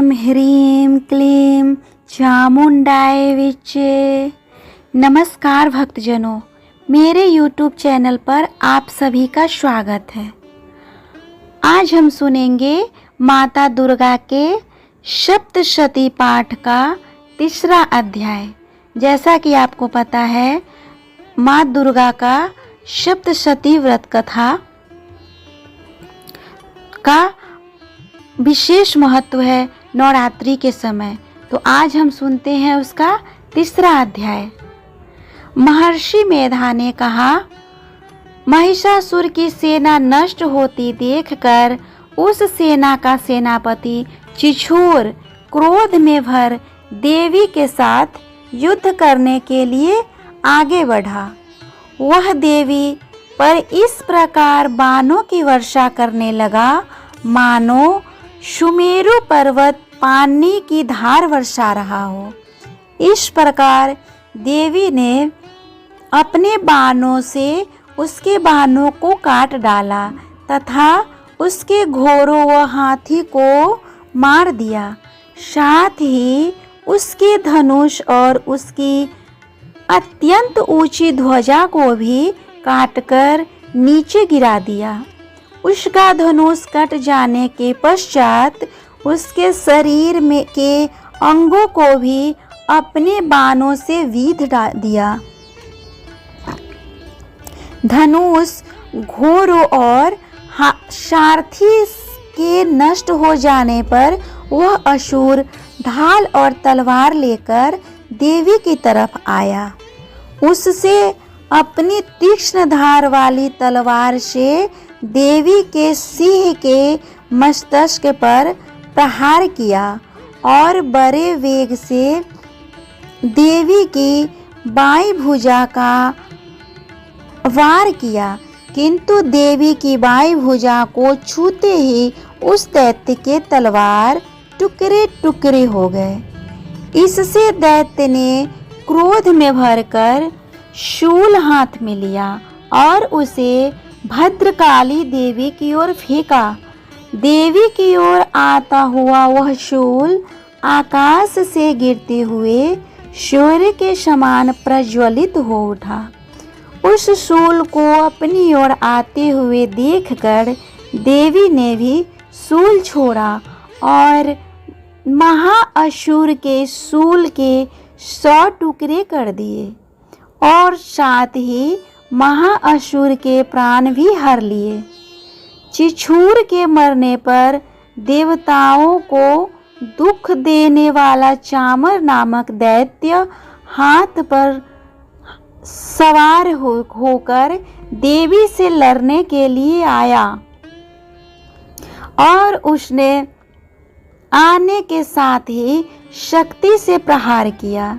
ऐं ह्रीं क्लीं चामुंडाय विचे। नमस्कार भक्तजनों, मेरे YouTube चैनल पर आप सभी का स्वागत है। आज हम सुनेंगे माता दुर्गा के सप्तशती पाठ का तीसरा अध्याय। जैसा कि आपको पता है, माँ दुर्गा का सप्तशती व्रत कथा का विशेष महत्व है नवरात्रि के समय। तो आज हम सुनते हैं उसका तीसरा अध्याय। महर्षि मेधा ने कहा, महिषासुर की सेना नष्ट होती देखकर उस सेना का सेनापति चिछोर क्रोध में भर देवी के साथ युद्ध करने के लिए आगे बढ़ा। वह देवी पर इस प्रकार बाणों की वर्षा करने लगा मानो सुमेरु पर्वत पानी की धार वर्षा रहा हो। इस प्रकार देवी ने अपने बाणों से उसके बाणों को काट डाला तथा उसके घोड़ों व हाथी को मार दिया। साथ ही उसके धनुष और उसकी अत्यंत ऊंची ध्वजा को भी काटकर नीचे गिरा दिया। उसका धनुष कट जाने के पश्चात उसके शरीर में के अंगों को भी अपने बाणों से बीध दिया। धनुष, घोड़ों और सारथी के नष्ट हो जाने पर वह असुर ढाल और तलवार लेकर देवी की तरफ आया। उससे अपनी तीक्ष्ण धार वाली तलवार से देवी के सिंह के मस्तक पर प्रहार किया और बड़े वेग से देवी की बाईं भुजा का वार किया, किंतु देवी की बाईं भुजा को छूते ही उस दैत्य के तलवार टुकड़े टुकड़े हो गए। इससे दैत्य ने क्रोध में भरकर शूल हाथ में लिया और उसे भद्रकाली देवी की ओर फेंका। देवी की ओर आता हुआ वह शूल आकाश से गिरते हुए सूर्य के समान प्रज्वलित हो उठा। उस शूल को अपनी ओर आते हुए देखकर देवी ने भी शूल छोड़ा और महाअसुर के शूल के 100 टुकड़े कर दिए और साथ ही महाअसुर के प्राण भी हर लिए। चिछोर के मरने पर देवताओं को दुख देने वाला चामर नामक दैत्य हाथ पर सवार होकर देवी से लड़ने के लिए आया और उसने आने के साथ ही शक्ति से प्रहार किया,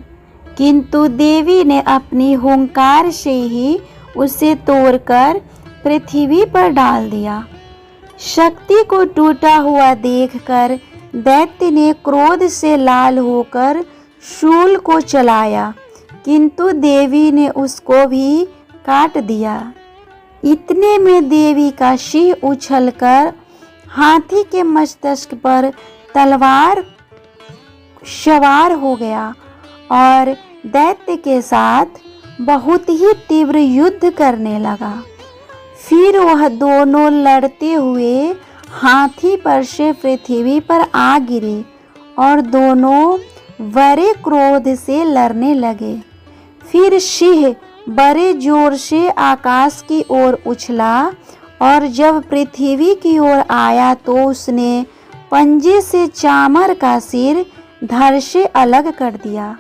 किंतु देवी ने अपनी हुंकार से ही उसे तोड़कर पृथ्वी पर डाल दिया। शक्ति को टूटा हुआ देखकर दैत्य ने क्रोध से लाल होकर शूल को चलाया, किंतु देवी ने उसको भी काट दिया। इतने में देवी का सिंह उछलकर हाथी के मस्तक पर तलवार सवार हो गया और दैत्य के साथ बहुत ही तीव्र युद्ध करने लगा। फिर वह दोनों लड़ते हुए हाथी पर से पृथ्वी पर आ गिरे और दोनों बड़े क्रोध से लड़ने लगे। फिर सिंह बड़े जोर से आकाश की ओर उछला और जब पृथ्वी की ओर आया तो उसने पंजे से चामर का सिर धड़ से अलग कर दिया।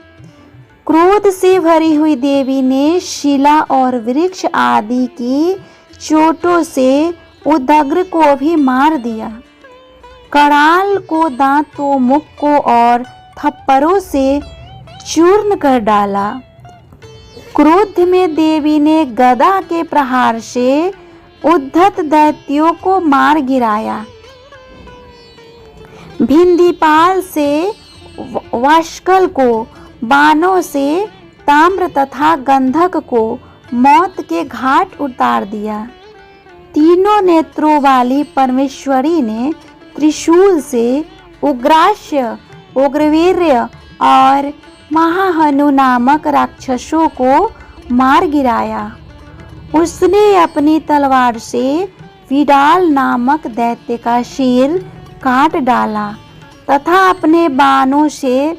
क्रोध से भरी हुई देवी ने शिला और वृक्ष आदि की चोटों से उदग्र को भी मार दिया। कराल को, दांतों, मुख को और थप्पड़ों से चूर्ण कर डाला। क्रोध में देवी ने गदा के प्रहार से उद्धत दैत्यों को मार गिराया। भिंदीपाल से वाष्कल को, बाणों से ताम्र तथा गंधक को मौत के घाट उतार दिया। तीनों नेत्रों वाली परमेश्वरी ने त्रिशूल से उग्रास्य, उग्रवीर्य और महाहनु नामक राक्षसों को मार गिराया। उसने अपनी तलवार से विडाल नामक दैत्य का सिर काट डाला तथा अपने बाणों से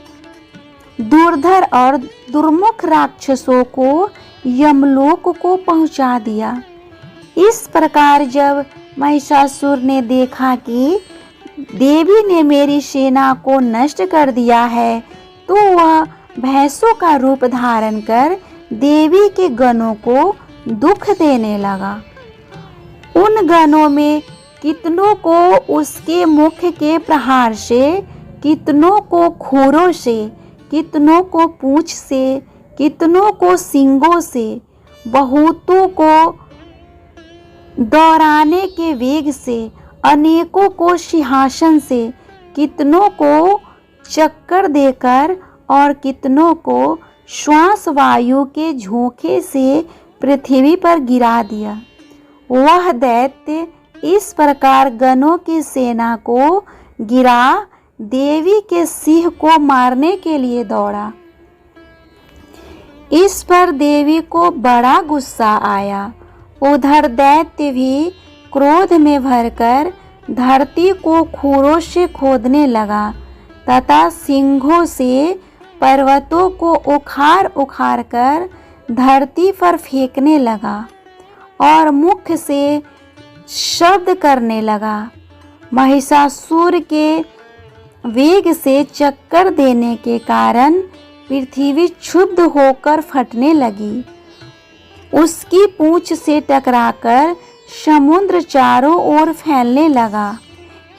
दुर्धर और दुर्मुख राक्षसों को यमलोक को पहुंचा दिया। इस प्रकार जब महिषासुर ने देखा कि देवी ने मेरी सेना को नष्ट कर दिया है, तो वह भैंसों का रूप धारण कर देवी के गणों को दुख देने लगा। उन गणों में कितनों को उसके मुख के प्रहार से, कितनों को खुरों से, कितनों को पूंछ से, कितनों को सींगों से, बहुतों को दौड़ाने के वेग से, अनेकों को सिंहासन से, कितनों को चक्कर देकर और कितनों को श्वास वायु के झोंके से पृथ्वी पर गिरा दिया। वह दैत्य इस प्रकार गणों की सेना को गिरा देवी के सिंह को मारने के लिए दौड़ा। इस पर देवी को बड़ा गुस्सा आया। उधर दैत्य भी क्रोध में भरकर धरती को खुरों से खोदने लगा तथा सिंहों से पर्वतों को उखाड़ उखाड़ कर धरती पर फेंकने लगा और मुख से शब्द करने लगा। महिषासुर के वेग से चक्कर देने के कारण पृथ्वी क्षुब्ध होकर फटने लगी। उसकी पूंछ से टकराकर समुद्र चारों ओर फैलने लगा।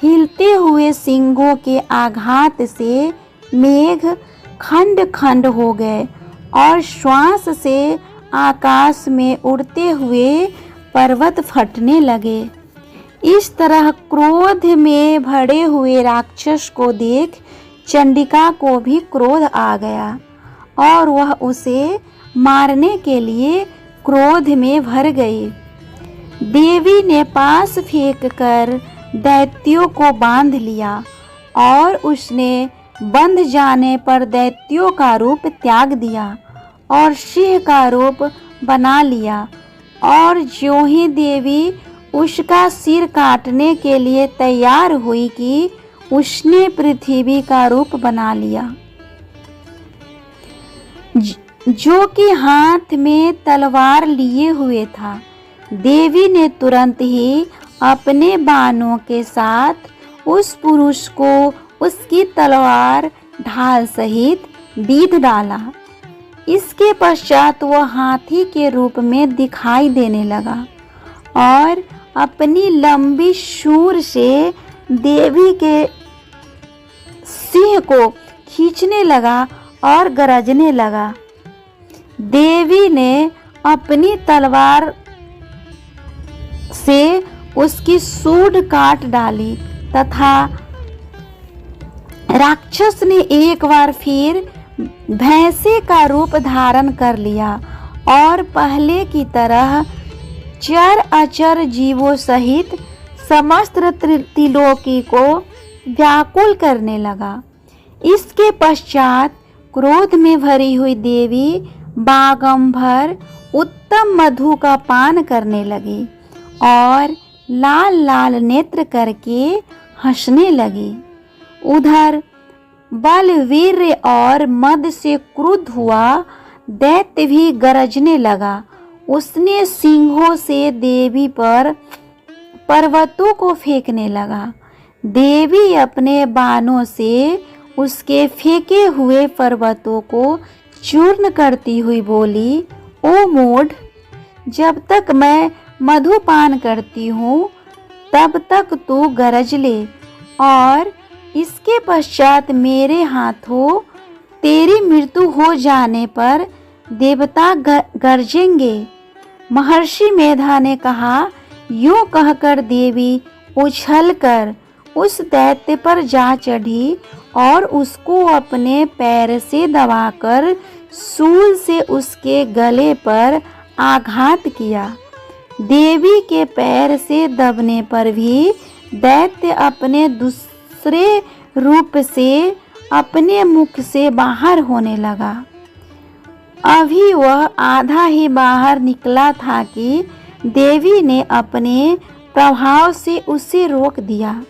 हिलते हुए सिंगों के आघात से मेघ खंड खंड हो गए और श्वास से आकाश में उड़ते हुए पर्वत फटने लगे। इस तरह क्रोध में भरे हुए राक्षस को देख चंडिका को भी क्रोध आ गया और वह उसे मारने के लिए क्रोध में भर गई। देवी ने पास फेंक कर दैत्यों को बांध लिया और उसने बंध जाने पर दैत्यों का रूप त्याग दिया और सिंह का रूप बना लिया। और ज्यों ही देवी उसका सिर काटने के लिए तैयार हुई कि उसने पृथ्वी का रूप बना लिया, जो कि हाथ में तलवार लिए हुए था। देवी ने तुरंत ही अपने बाणों के साथ उस पुरुष को उसकी तलवार ढाल सहित बीध डाला। इसके पश्चात वह हाथी के रूप में दिखाई देने लगा और अपनी लंबी सूंड से देवी के सिंह को खींचने लगा और गरजने लगा। देवी ने अपनी तलवार से उसकी सूंड काट डाली तथा राक्षस ने एक बार फिर भैंसे का रूप धारण कर लिया और पहले की तरह चर अचर जीवों सहित समस्त त्रिलोकी को व्याकुल करने लगा। इसके पश्चात क्रोध में भरी हुई देवी बागंबर उत्तम मधु का पान करने लगी और लाल लाल नेत्र करके हंसने लगी। उधर बलवीर और मद से क्रुद्ध हुआ दैत्य भी गरजने लगा। उसने सिंहों से देवी पर पर्वतों को फेंकने लगा। देवी अपने बाणों से उसके फेंके हुए पर्वतों को चूर्ण करती हुई बोली, ओ मूढ़, जब तक मैं मधुपान करती हूँ तब तक तू गरज ले और इसके पश्चात मेरे हाथों तेरी मृत्यु हो जाने पर देवता गरजेंगे। महर्षि मेधा ने कहा। यूं कहकर देवी उछलकर उस दैत्य पर जा चढ़ी और उसको अपने पैर से दबाकर शूल से उसके गले पर आघात किया। देवी के पैर से दबने पर भी दैत्य अपने दूसरे रूप से अपने मुख से बाहर होने लगा। अभी वह आधा ही बाहर निकला था कि देवी ने अपने प्रभाव से उसे रोक दिया।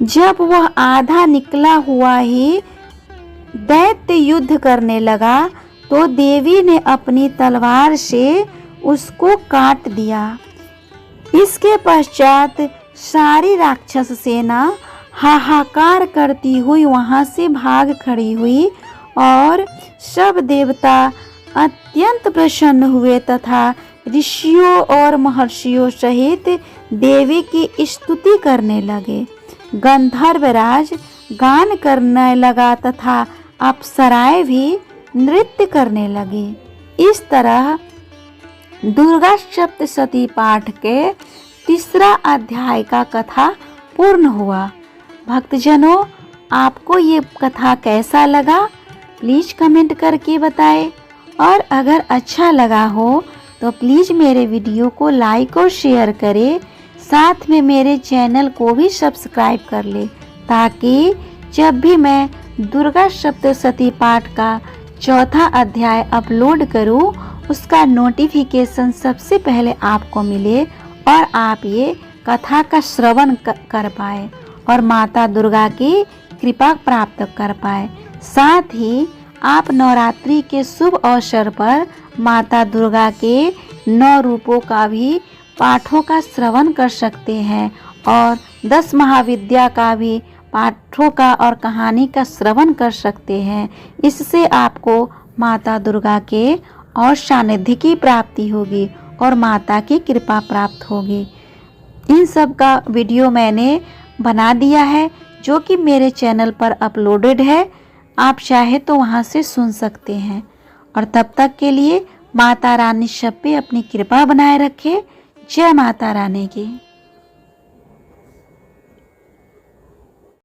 जब वह आधा निकला हुआ ही दैत्य युद्ध करने लगा तो देवी ने अपनी तलवार से उसको काट दिया। इसके पश्चात सारी राक्षस सेना हाहाकार करती हुई वहां से भाग खड़ी हुई और सब देवता अत्यंत प्रसन्न हुए तथा ऋषियों और महर्षियों सहित देवी की स्तुति करने लगे। गंधर्वराज गान करने लगा तथा अप्सराएं भी नृत्य करने लगी। इस तरह दुर्गा सप्तशती पाठ के तीसरा अध्याय का कथा पूर्ण हुआ। भक्तजनों, आपको ये कथा कैसा लगा प्लीज़ कमेंट करके बताएं और अगर अच्छा लगा हो तो प्लीज़ मेरे वीडियो को लाइक और शेयर करें। साथ में मेरे चैनल को भी सब्सक्राइब कर ले ताकि जब भी मैं दुर्गा सप्तशती पाठ का चौथा अध्याय अपलोड करूं उसका नोटिफिकेशन सबसे पहले आपको मिले और आप ये कथा का श्रवण कर पाए और माता दुर्गा की कृपा प्राप्त कर पाए। साथ ही आप नवरात्रि के शुभ अवसर पर माता दुर्गा के 9 रूपों का भी पाठों का श्रवण कर सकते हैं और 10 महाविद्या का भी पाठों का और कहानी का श्रवण कर सकते हैं। इससे आपको माता दुर्गा के और सानिध्य की प्राप्ति होगी और माता की कृपा प्राप्त होगी। इन सब का वीडियो मैंने बना दिया है जो कि मेरे चैनल पर अपलोडेड है। आप चाहे तो वहां से सुन सकते हैं। और तब तक के लिए माता रानी सब पे अपनी कृपा बनाए रखे। जय माता रानी की।